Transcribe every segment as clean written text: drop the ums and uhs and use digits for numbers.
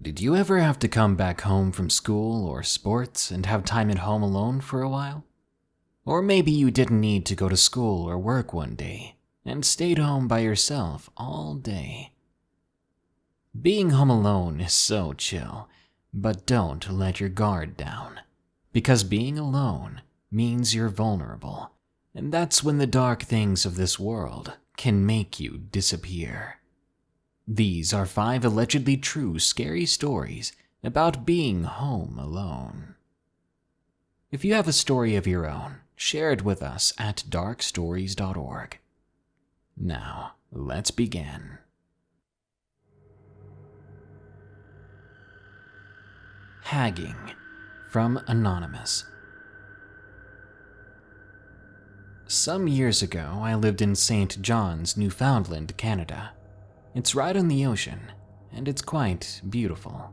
Did you ever have to come back home from school or sports and have time at home alone for a while? Or maybe you didn't need to go to school or work one day and stayed home by yourself all day. Being home alone is so chill, but don't let your guard down, because being alone means you're vulnerable, and that's when the dark things of this world can make you disappear. These are 5 allegedly true scary stories about being home alone. If you have a story of your own, share it with us at darkstories.org. Now, let's begin. Hagging, from Anonymous. Some years ago, I lived in St. John's, Newfoundland, Canada. It's right on the ocean, and it's quite beautiful.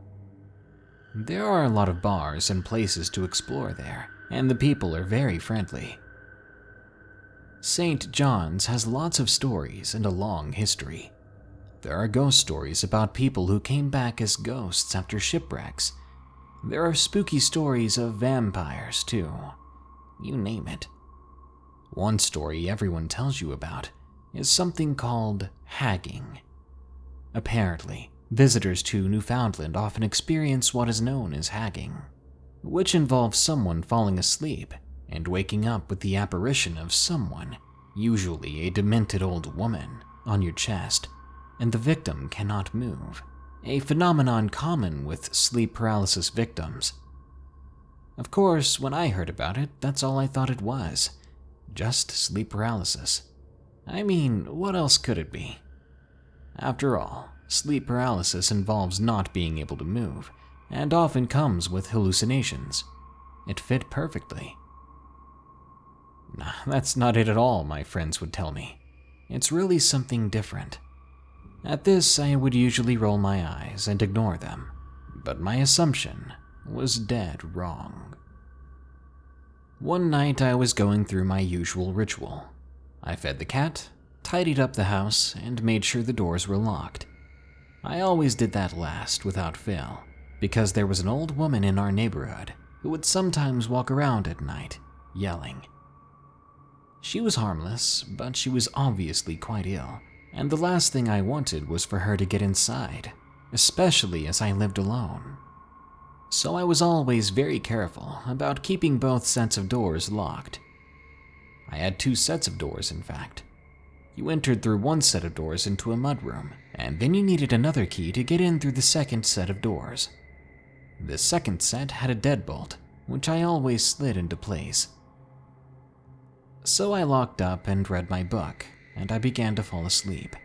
There are a lot of bars and places to explore there, and the people are very friendly. St. John's has lots of stories and a long history. There are ghost stories about people who came back as ghosts after shipwrecks. There are spooky stories of vampires, too. You name it. One story everyone tells you about is something called hagging. Apparently, visitors to Newfoundland often experience what is known as hagging, which involves someone falling asleep and waking up with the apparition of someone, usually a demented old woman, on your chest, and the victim cannot move, a phenomenon common with sleep paralysis victims. Of course, when I heard about it, that's all I thought it was, just sleep paralysis. I mean, what else could it be? After all, sleep paralysis involves not being able to move, and often comes with hallucinations. It fit perfectly. Nah, that's not it at all, my friends would tell me. It's really something different. At this, I would usually roll my eyes and ignore them, but my assumption was dead wrong. One night, I was going through my usual ritual. I fed the cat, tidied up the house, and made sure the doors were locked. I always did that last without fail, because there was an old woman in our neighborhood who would sometimes walk around at night, yelling. She was harmless, but she was obviously quite ill, and the last thing I wanted was for her to get inside, especially as I lived alone. So I was always very careful about keeping both sets of doors locked. I had 2 sets of doors, in fact. You entered through one set of doors into a mudroom, and then you needed another key to get in through the second set of doors. The second set had a deadbolt, which I always slid into place. So I locked up and read my book, and I began to fall asleep.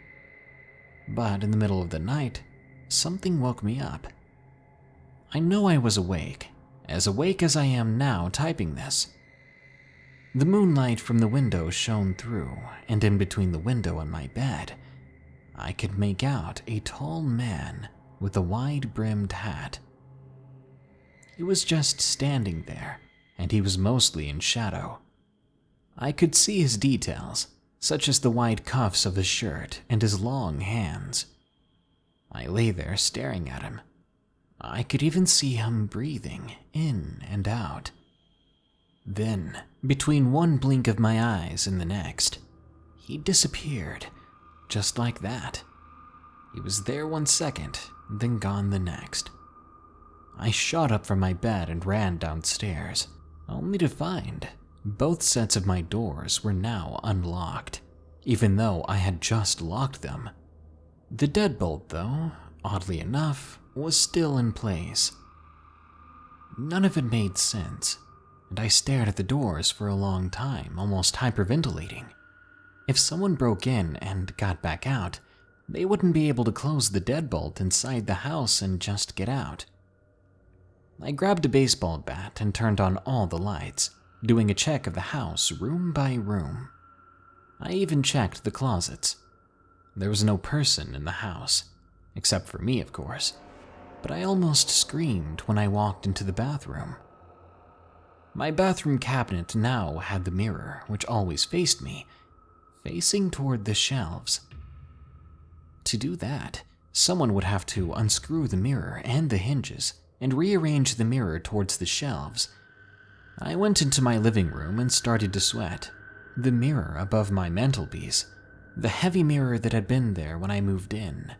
But in the middle of the night, something woke me up. I know I was awake as I am now typing this. The moonlight from the window shone through, and in between the window and my bed, I could make out a tall man with a wide-brimmed hat. He was just standing there, and he was mostly in shadow. I could see his details, such as the wide cuffs of his shirt and his long hands. I lay there staring at him. I could even see him breathing in and out. Then, between one blink of my eyes and the next, he disappeared, just like that. He was there 1 second, then gone the next. I shot up from my bed and ran downstairs, only to find both sets of my doors were now unlocked, even though I had just locked them. The deadbolt, though, oddly enough, was still in place. None of it made sense, and I stared at the doors for a long time, almost hyperventilating. If someone broke in and got back out, they wouldn't be able to close the deadbolt inside the house and just get out. I grabbed a baseball bat and turned on all the lights, doing a check of the house room by room. I even checked the closets. There was no person in the house, except for me, of course, but I almost screamed when I walked into the bathroom. My bathroom cabinet now had the mirror, which always faced me, facing toward the shelves. To do that, Someone would have to unscrew the mirror and the hinges and rearrange the mirror towards the shelves. I went into my living room and started to sweat. The mirror above my mantelpiece, the heavy mirror that had been there when I moved in,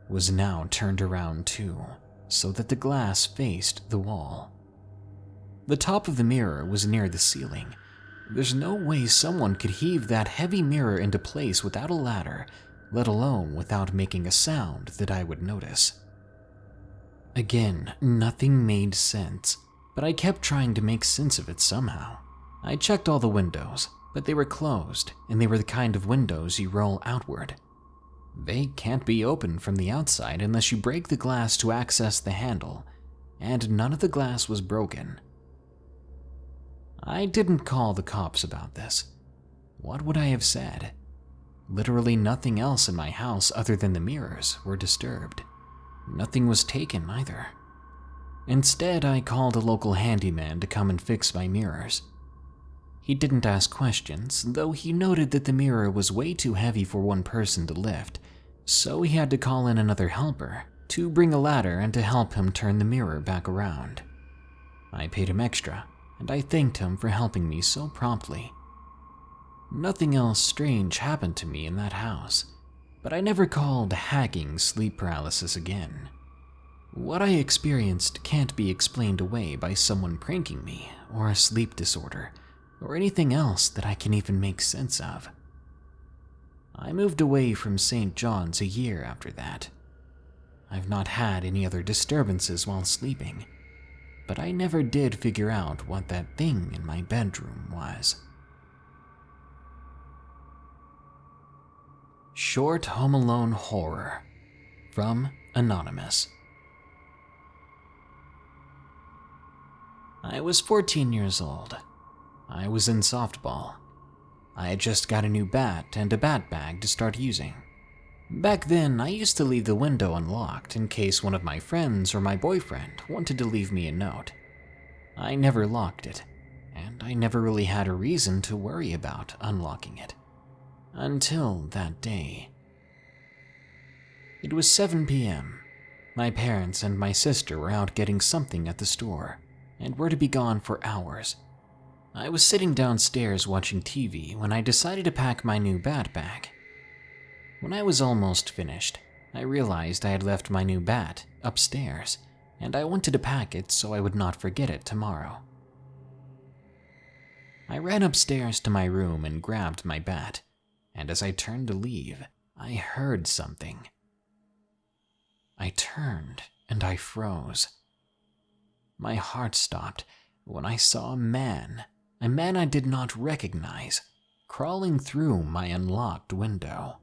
was now turned around too, so that the glass faced the wall. The top of the mirror was near the ceiling. There's no way someone could heave that heavy mirror into place without a ladder, let alone without making a sound that I would notice. Again, nothing made sense, but I kept trying to make sense of it somehow. I checked all the windows, but they were closed, and they were the kind of windows you roll outward. They can't be opened from the outside unless you break the glass to access the handle, and none of the glass was broken. I didn't call the cops about this. What would I have said? Literally nothing else in my house other than the mirrors were disturbed. Nothing was taken either. Instead, I called a local handyman to come and fix my mirrors. He didn't ask questions, though he noted that the mirror was way too heavy for one person to lift, so he had to call in another helper to bring a ladder and to help him turn the mirror back around. I paid him extra, and I thanked him for helping me so promptly. Nothing else strange happened to me in that house, but I never called hagging sleep paralysis again. What I experienced can't be explained away by someone pranking me, or a sleep disorder, or anything else that I can even make sense of. I moved away from St. John's a year after that. I've not had any other disturbances while sleeping, but I never did figure out what that thing in my bedroom was. Short Home Alone Horror from Anonymous. I was 14 years old. I was in softball. I had just got a new bat and a bat bag to start using. Back then, I used to leave the window unlocked in case one of my friends or my boyfriend wanted to leave me a note. I never locked it, and I never really had a reason to worry about unlocking it. Until that day. It was 7 p.m. My parents and my sister were out getting something at the store, and were to be gone for hours. I was sitting downstairs watching TV when I decided to pack my new bat bag. When I was almost finished, I realized I had left my new bat upstairs, and I wanted to pack it so I would not forget it tomorrow. I ran upstairs to my room and grabbed my bat, and as I turned to leave, I heard something. I turned and I froze. My heart stopped when I saw a man I did not recognize, crawling through my unlocked window.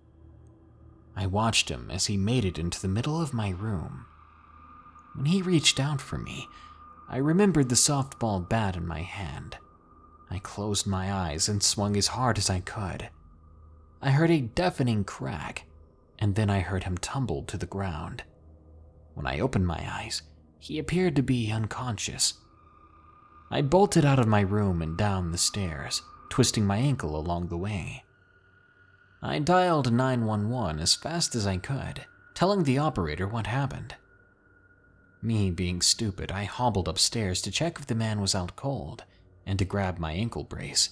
I watched him as he made it into the middle of my room. When he reached out for me, I remembered the softball bat in my hand. I closed my eyes and swung as hard as I could. I heard a deafening crack, and then I heard him tumble to the ground. When I opened my eyes, he appeared to be unconscious. I bolted out of my room and down the stairs, twisting my ankle along the way. I dialed 911 as fast as I could, telling the operator what happened. Me being stupid, I hobbled upstairs to check if the man was out cold and to grab my ankle brace.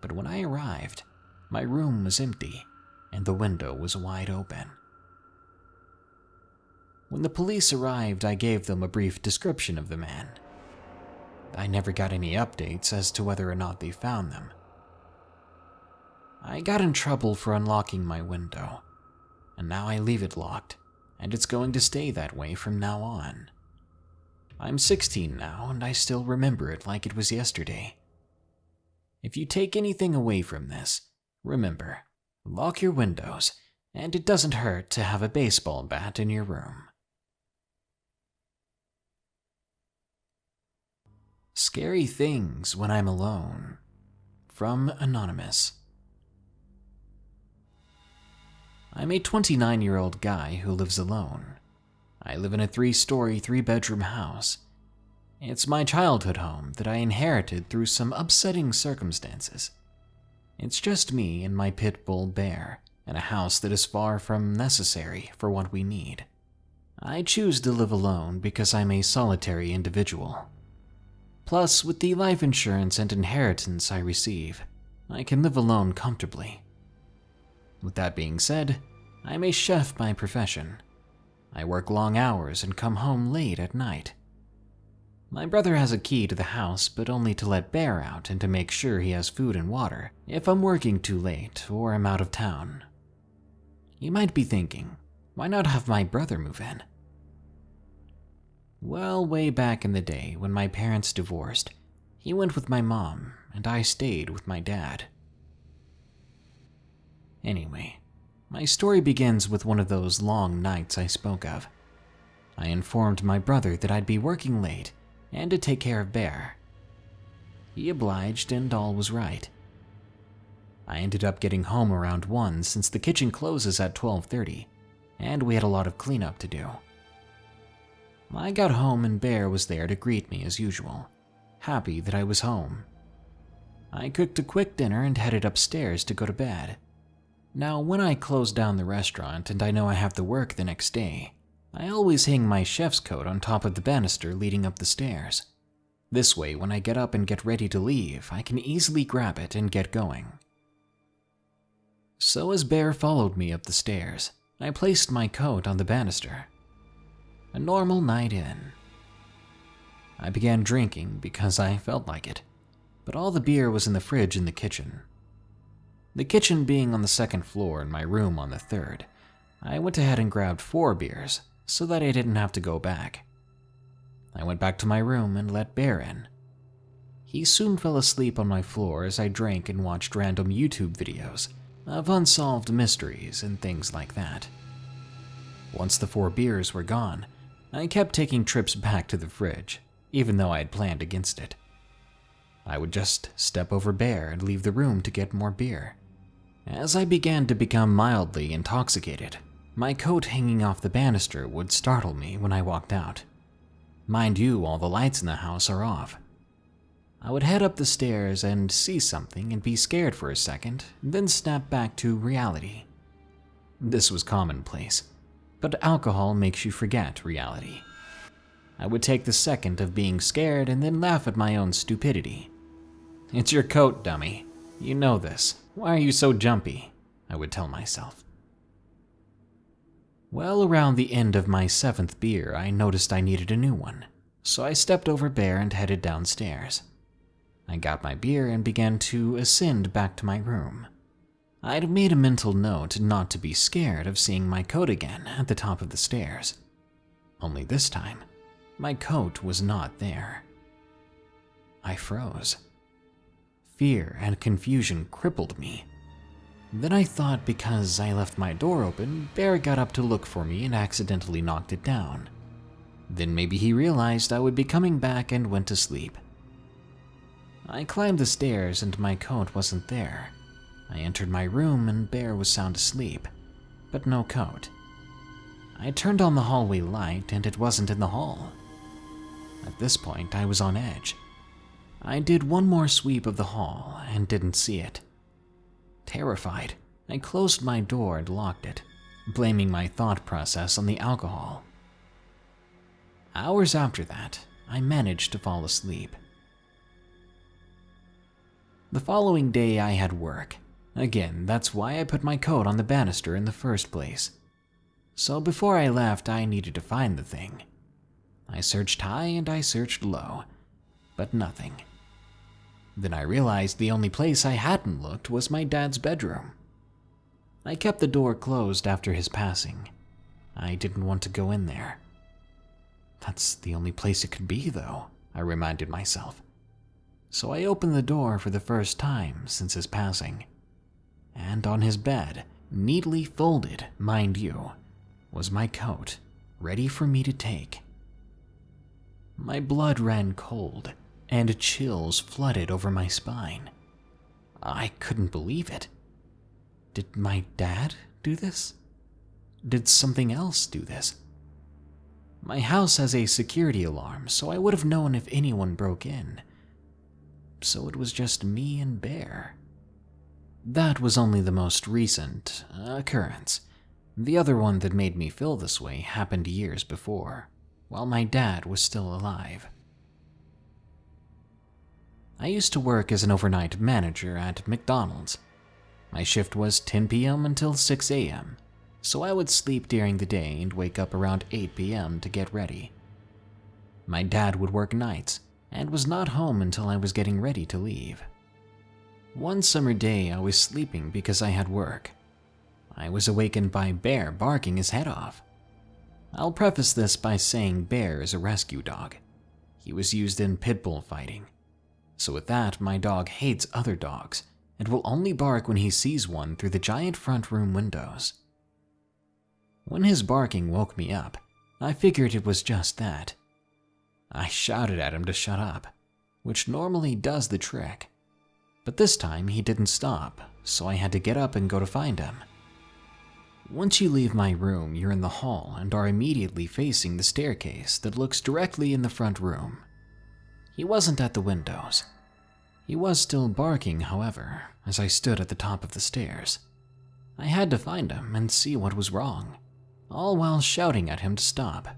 But when I arrived, my room was empty and the window was wide open. When the police arrived, I gave them a brief description of the man. I never got any updates as to whether or not they found them. I got in trouble for unlocking my window, and now I leave it locked, and it's going to stay that way from now on. I'm 16 now, and I still remember it like it was yesterday. If you take anything away from this, remember, lock your windows, and it doesn't hurt to have a baseball bat in your room. Scary Things When I'm Alone from Anonymous. I'm a 29-year-old guy who lives alone. I live in a 3-story, 3-bedroom house. It's my childhood home that I inherited through some upsetting circumstances. It's just me and my pit bull bear, in a house that is far from necessary for what we need. I choose to live alone because I'm a solitary individual. Plus, with the life insurance and inheritance I receive, I can live alone comfortably. With that being said, I'm a chef by profession. I work long hours and come home late at night. My brother has a key to the house, but only to let Bear out and to make sure he has food and water if I'm working too late or I'm out of town. You might be thinking, why not have my brother move in? Well, way back in the day when my parents divorced, he went with my mom and I stayed with my dad. Anyway, my story begins with one of those long nights I spoke of. I informed my brother that I'd be working late and to take care of Bear. He obliged and all was right. I ended up getting home around 1 since the kitchen closes at 12:30 and we had a lot of cleanup to do. I got home and Bear was there to greet me as usual, happy that I was home. I cooked a quick dinner and headed upstairs to go to bed. Now, when I close down the restaurant and I know I have to work the next day, I always hang my chef's coat on top of the banister leading up the stairs. This way, when I get up and get ready to leave, I can easily grab it and get going. So as Bear followed me up the stairs, I placed my coat on the banister. A normal night in. I began drinking because I felt like it, but all the beer was in the fridge in the kitchen. The kitchen being on the 2nd floor and my room on the 3rd, I went ahead and grabbed 4 beers so that I didn't have to go back. I went back to my room and let Bear in. He soon fell asleep on my floor as I drank and watched random YouTube videos of unsolved mysteries and things like that. Once the 4 beers were gone, I kept taking trips back to the fridge, even though I had planned against it. I would just step over Bear and leave the room to get more beer. As I began to become mildly intoxicated, my coat hanging off the banister would startle me when I walked out. Mind you, all the lights in the house are off. I would head up the stairs and see something and be scared for a second, then snap back to reality. This was commonplace, but alcohol makes you forget reality. I would take the second of being scared and then laugh at my own stupidity. "It's your coat, dummy. You know this. Why are you so jumpy?" I would tell myself. Well, around the end of my 7th beer, I noticed I needed a new one, so I stepped over Bear and headed downstairs. I got my beer and began to ascend back to my room. I'd made a mental note not to be scared of seeing my coat again at the top of the stairs. Only this time, my coat was not there. I froze. Fear and confusion crippled me. Then I thought because I left my door open, Bear got up to look for me and accidentally knocked it down. Then maybe he realized I would be coming back and went to sleep. I climbed the stairs and my coat wasn't there. I entered my room and Bear was sound asleep, but no coat. I turned on the hallway light and it wasn't in the hall. At this point, I was on edge. I did one more sweep of the hall and didn't see it. Terrified, I closed my door and locked it, blaming my thought process on the alcohol. Hours after that, I managed to fall asleep. The following day I had work. Again, that's why I put my coat on the banister in the first place. So before I left, I needed to find the thing. I searched high and I searched low, but nothing. Then I realized the only place I hadn't looked was my dad's bedroom. I kept the door closed after his passing. I didn't want to go in there. That's the only place it could be, though, I reminded myself. So I opened the door for the first time since his passing. And on his bed, neatly folded, mind you, was my coat, ready for me to take. My blood ran cold, and chills flooded over my spine. I couldn't believe it. Did my dad do this? Did something else do this? My house has a security alarm, so I would have known if anyone broke in. So it was just me and Bear. That was only the most recent occurrence. The other one that made me feel this way happened years before, while my dad was still alive. I used to work as an overnight manager at McDonald's. My shift was 10 p.m. until 6 a.m., so I would sleep during the day and wake up around 8 p.m. to get ready. My dad would work nights and was not home until I was getting ready to leave. One summer day, I was sleeping because I had work. I was awakened by Bear barking his head off. I'll preface this by saying Bear is a rescue dog. He was used in pit bull fighting. So with that, my dog hates other dogs and will only bark when he sees one through the giant front room windows. When his barking woke me up, I figured it was just that. I shouted at him to shut up, which normally does the trick. But this time he didn't stop, so I had to get up and go to find him. Once you leave my room, you're in the hall and are immediately facing the staircase that looks directly in the front room. He wasn't at the windows. He was still barking, however, as I stood at the top of the stairs. I had to find him and see what was wrong, all while shouting at him to stop.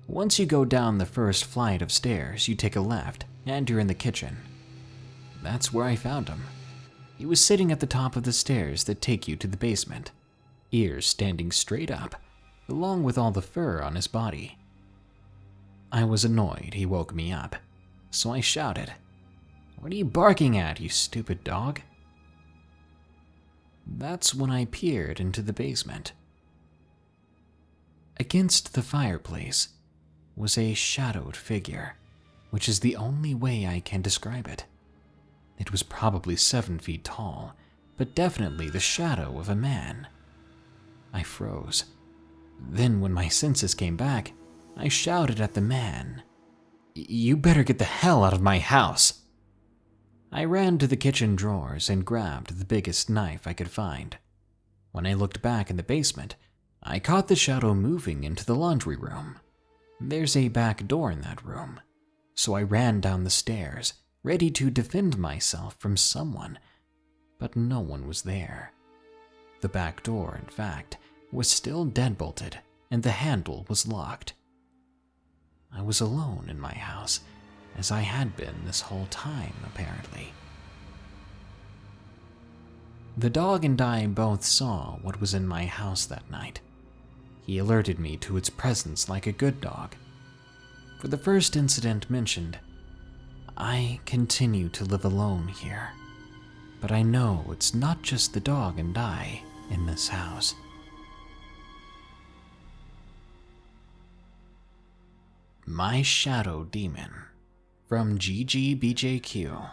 Once you go down the first flight of stairs, you take a left and you're in the kitchen. That's where I found him. He was sitting at the top of the stairs that take you to the basement, ears standing straight up, along with all the fur on his body. I was annoyed he woke me up, so I shouted, "What are you barking at, you stupid dog?" That's when I peered into the basement. Against the fireplace was a shadowed figure, which is the only way I can describe it. It was probably 7 feet tall, but definitely the shadow of a man. I froze. Then when my senses came back, I shouted at the man, "You better get the hell out of my house!" I ran to the kitchen drawers and grabbed the biggest knife I could find. When I looked back in the basement, I caught the shadow moving into the laundry room. There's a back door in that room, so I ran down the stairs, ready to defend myself from someone, but no one was there. The back door, in fact, was still deadbolted, and the handle was locked. I was alone in my house, as I had been this whole time, apparently. The dog and I both saw what was in my house that night. He alerted me to its presence like a good dog. For the first incident mentioned, I continue to live alone here, but I know it's not just the dog and I in this house. My Shadow Demon, from GGBJQ.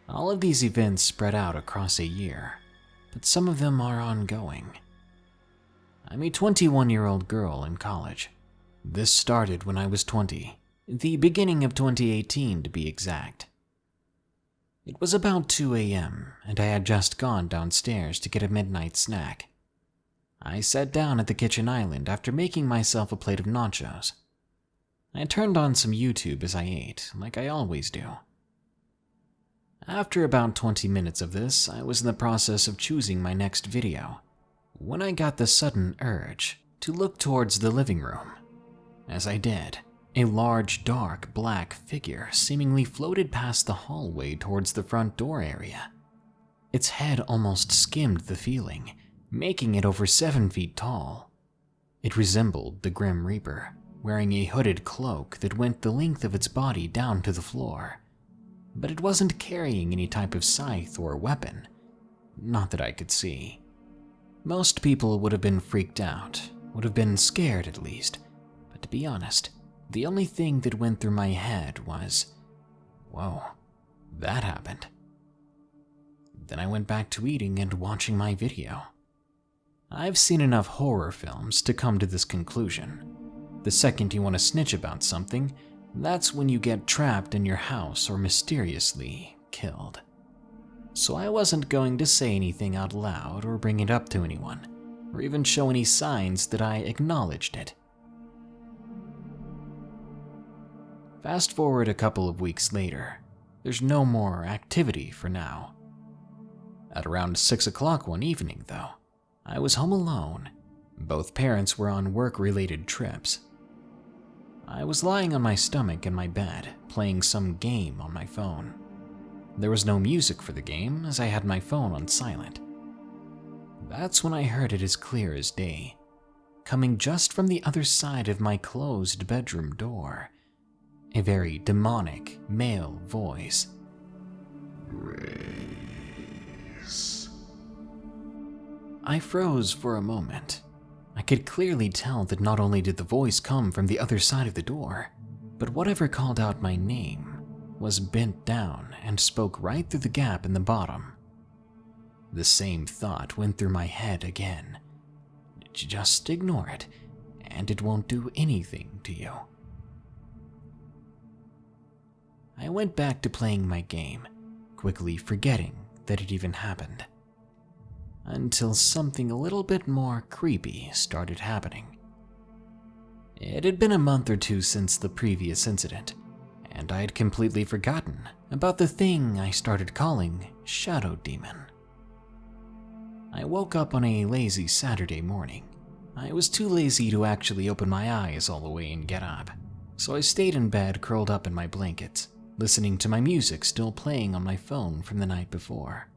All of these events spread out across a year, but some of them are ongoing. I'm a 21-year-old girl in college. This started when I was 20, the beginning of 2018 to be exact. It was about 2 a.m., and I had just gone downstairs to get a midnight snack. I sat down at the kitchen island after making myself a plate of nachos. I turned on some YouTube as I ate, like I always do. After about 20 minutes of this, I was in the process of choosing my next video, when I got the sudden urge to look towards the living room. As I did, a large, dark, black figure seemingly floated past the hallway towards the front door area. Its head almost skimmed the ceiling, making it over 7 feet tall. It resembled the Grim Reaper, wearing a hooded cloak that went the length of its body down to the floor. But it wasn't carrying any type of scythe or weapon, not that I could see. Most people would have been freaked out, would have been scared at least, but to be honest, the only thing that went through my head was, whoa, that happened. Then I went back to eating and watching my video. I've seen enough horror films to come to this conclusion. The second you want to snitch about something, that's when you get trapped in your house or mysteriously killed. So I wasn't going to say anything out loud or bring it up to anyone, or even show any signs that I acknowledged it. Fast forward a couple of weeks later, there's no more activity for now. At around 6 o'clock one evening, though, I was home alone. Both parents were on work-related trips. I was lying on my stomach in my bed, playing some game on my phone. There was no music for the game, as I had my phone on silent. That's when I heard it as clear as day, coming just from the other side of my closed bedroom door. A very demonic male voice. "Grace." I froze for a moment. I could clearly tell that not only did the voice come from the other side of the door, but whatever called out my name was bent down and spoke right through the gap in the bottom. The same thought went through my head again. Just ignore it, and it won't do anything to you. I went back to playing my game, quickly forgetting that it even happened. Until something a little bit more creepy started happening. It had been a month or two since the previous incident, and I had completely forgotten about the thing I started calling Shadow Demon. I woke up on a lazy Saturday morning. I was too lazy to actually open my eyes all the way and get up, so I stayed in bed curled up in my blankets, listening to my music still playing on my phone from the night before.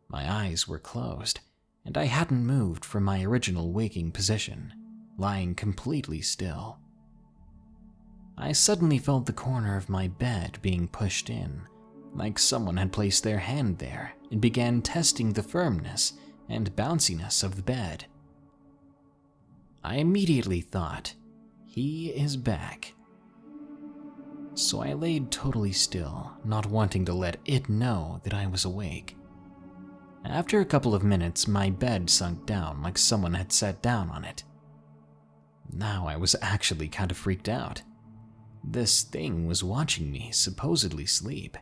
My eyes were closed, and I hadn't moved from my original waking position, lying completely still. I suddenly felt the corner of my bed being pushed in, like someone had placed their hand there and began testing the firmness and bounciness of the bed. I immediately thought, he is back. So I laid totally still, not wanting to let it know that I was awake. After a couple of minutes, my bed sunk down like someone had sat down on it. Now I was actually kind of freaked out. This thing was watching me supposedly sleep.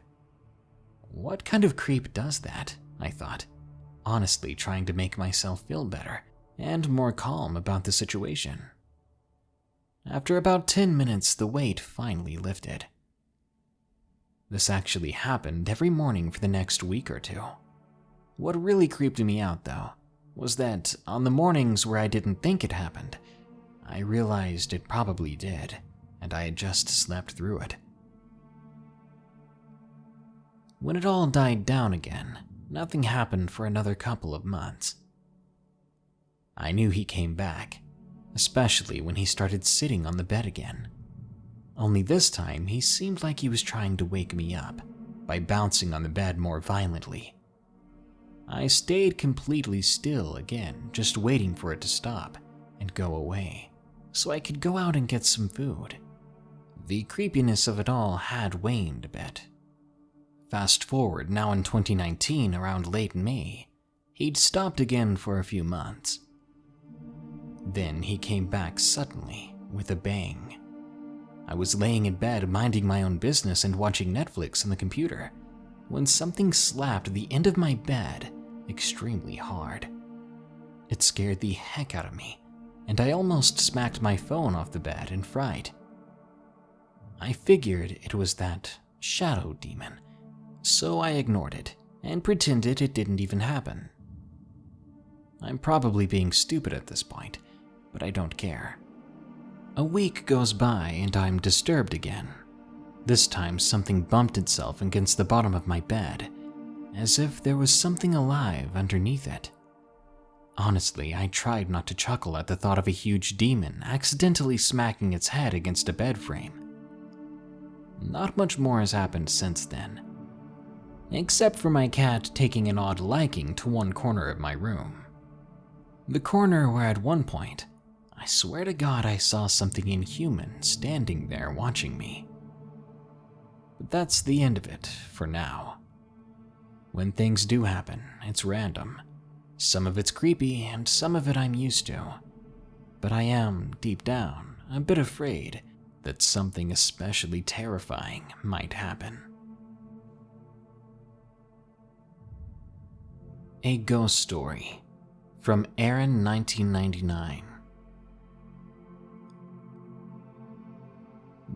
What kind of creep does that? I thought, honestly trying to make myself feel better and more calm about the situation. After about 10 minutes, the weight finally lifted. This actually happened every morning for the next week or two. What really creeped me out, though, was that on the mornings where I didn't think it happened, I realized it probably did, and I had just slept through it. When it all died down again, nothing happened for another couple of months. I knew he came back, especially when he started sitting on the bed again. Only this time, he seemed like he was trying to wake me up by bouncing on the bed more violently. I stayed completely still again, just waiting for it to stop and go away, so I could go out and get some food. The creepiness of it all had waned a bit. Fast forward, now in 2019, around late May, he'd stopped again for a few months. Then he came back suddenly, with a bang. I was laying in bed minding my own business and watching Netflix on the computer, when something slapped the end of my bed extremely hard. It scared the heck out of me, and I almost smacked my phone off the bed in fright. I figured it was that shadow demon, so I ignored it and pretended it didn't even happen. I'm probably being stupid at this point, but I don't care. A week goes by and I'm disturbed again. This time something bumped itself against the bottom of my bed, as if there was something alive underneath it. Honestly, I tried not to chuckle at the thought of a huge demon accidentally smacking its head against a bed frame. Not much more has happened since then, except for my cat taking an odd liking to one corner of my room. The corner where at one point, I swear to God I saw something inhuman standing there watching me. But that's the end of it for now. When things do happen, it's random. Some of it's creepy and some of it I'm used to. But I am, deep down, a bit afraid that something especially terrifying might happen. A Ghost Story from Aaron 1999.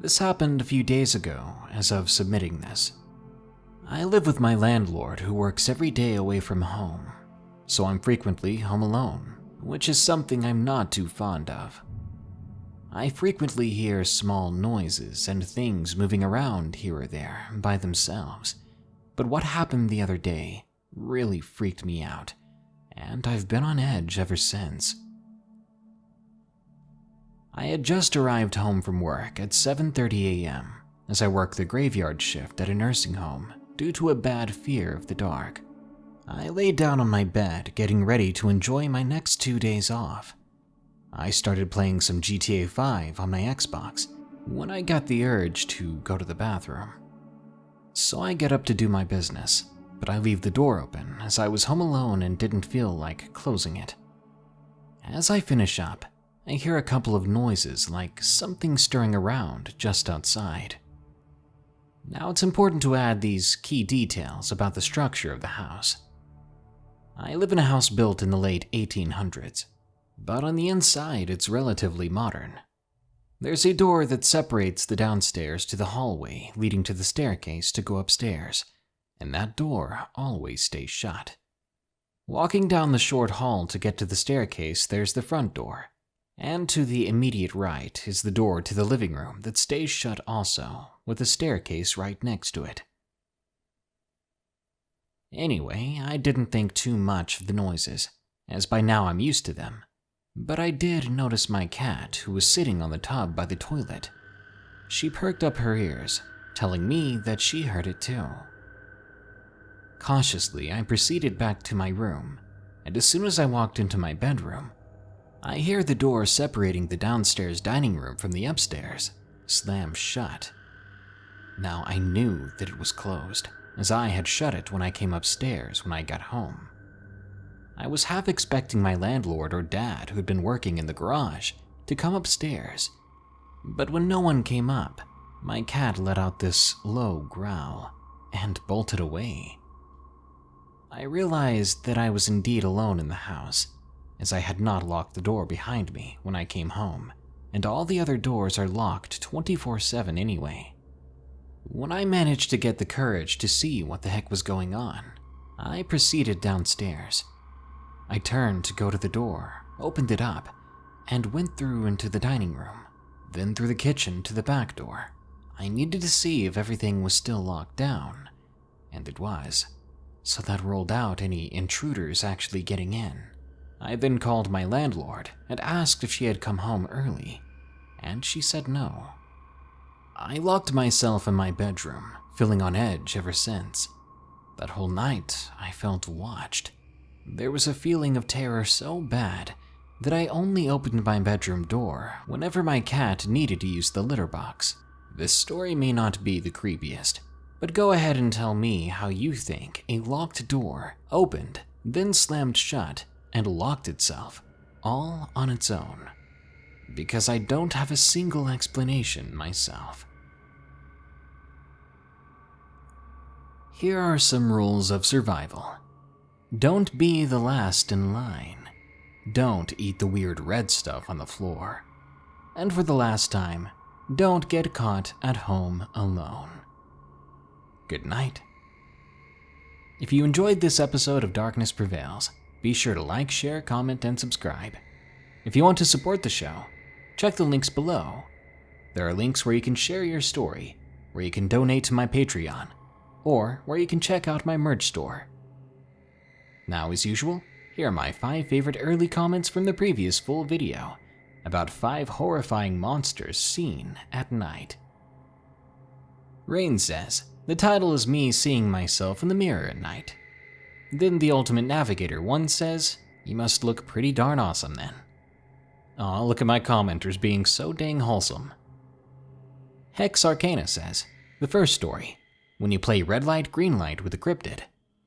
This happened a few days ago as of submitting this. I live with my landlord who works every day away from home, so I'm frequently home alone, which is something I'm not too fond of. I frequently hear small noises and things moving around here or there by themselves, but what happened the other day really freaked me out, and I've been on edge ever since. I had just arrived home from work at 7:30 a.m. as I worked the graveyard shift at a nursing home due to a bad fear of the dark. I laid down on my bed getting ready to enjoy my next 2 days off. I started playing some GTA 5 on my Xbox when I got the urge to go to the bathroom. So I get up to do my business, but I leave the door open as I was home alone and didn't feel like closing it. As I finish up, I hear a couple of noises like something stirring around just outside. Now it's important to add these key details about the structure of the house. I live in a house built in the late 1800s, but on the inside it's relatively modern. There's a door that separates the downstairs to the hallway leading to the staircase to go upstairs, and that door always stays shut. Walking down the short hall to get to the staircase, there's the front door, and to the immediate right is the door to the living room that stays shut also, with a staircase right next to it. Anyway, I didn't think too much of the noises, as by now I'm used to them, but I did notice my cat who was sitting on the tub by the toilet. She perked up her ears, telling me that she heard it too. Cautiously, I proceeded back to my room, and as soon as I walked into my bedroom, I hear the door separating the downstairs dining room from the upstairs slam shut. Now I knew that it was closed, as I had shut it when I came upstairs when I got home. I was half expecting my landlord or dad, who had been working in the garage, to come upstairs, but when no one came up, my cat let out this low growl and bolted away. I realized that I was indeed alone in the house, as I had not locked the door behind me when I came home, and all the other doors are locked 24/7 anyway. When I managed to get the courage to see what the heck was going on, I proceeded downstairs. I turned to go to the door, opened it up, and went through into the dining room, then through the kitchen to the back door. I needed to see if everything was still locked down, and it was, so that ruled out any intruders actually getting in. I then called my landlord and asked if she had come home early, and she said no. I locked myself in my bedroom, feeling on edge ever since. That whole night, I felt watched. There was a feeling of terror so bad that I only opened my bedroom door whenever my cat needed to use the litter box. This story may not be the creepiest, but go ahead and tell me how you think a locked door opened, then slammed shut, and locked itself, all on its own. Because I don't have a single explanation myself. Here are some rules of survival. Don't be the last in line. Don't eat the weird red stuff on the floor. And for the last time, don't get caught at home alone. Good night. If you enjoyed this episode of Darkness Prevails, be sure to like, share, comment, and subscribe. If you want to support the show, check the links below. There are links where you can share your story, where you can donate to my Patreon, or where you can check out my merch store. Now, as usual, here are my 5 favorite early comments from the previous full video about 5 horrifying monsters seen at night. Rain says, the title is me seeing myself in the mirror at night. Then the Ultimate Navigator 1 says, you must look pretty darn awesome then. Aw, look at my commenters being so dang wholesome. Hex Arcana says, the first story, when you play red light, green light with a cryptid,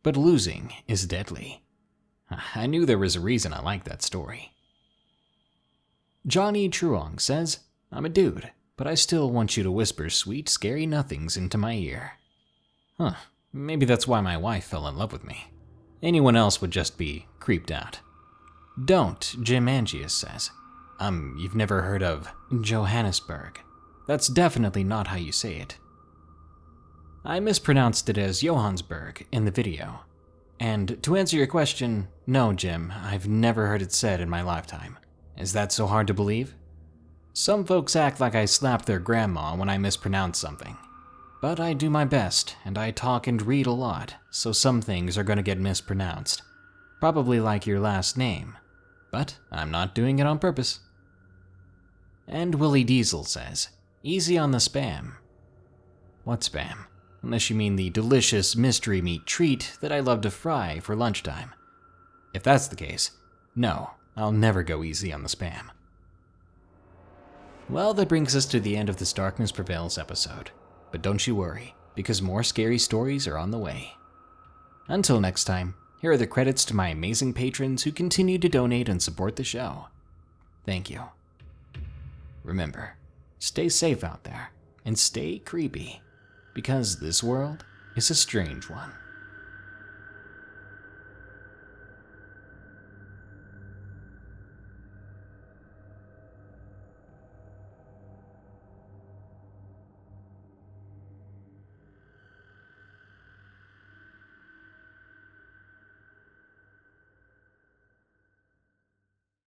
but losing is deadly. I knew there was a reason I liked that story. Johnny Truong says, I'm a dude, but I still want you to whisper sweet, scary nothings into my ear. Maybe that's why my wife fell in love with me. Anyone else would just be creeped out. Don't, Jim Angius says. You've never heard of Johannesburg. That's definitely not how you say it. I mispronounced it as Johannesburg in the video. And to answer your question, no, Jim, I've never heard it said in my lifetime. Is that so hard to believe? Some folks act like I slapped their grandma when I mispronounce something. But I do my best, and I talk and read a lot, so some things are gonna get mispronounced. Probably like your last name. But I'm not doing it on purpose. And Willie Diesel says, easy on the spam. What spam? Unless you mean the delicious mystery meat treat that I love to fry for lunchtime. If that's the case, no, I'll never go easy on the spam. Well, that brings us to the end of this Darkness Prevails episode. But don't you worry, because more scary stories are on the way. Until next time, here are the credits to my amazing patrons who continue to donate and support the show. Thank you. Remember, stay safe out there, and stay creepy, because this world is a strange one.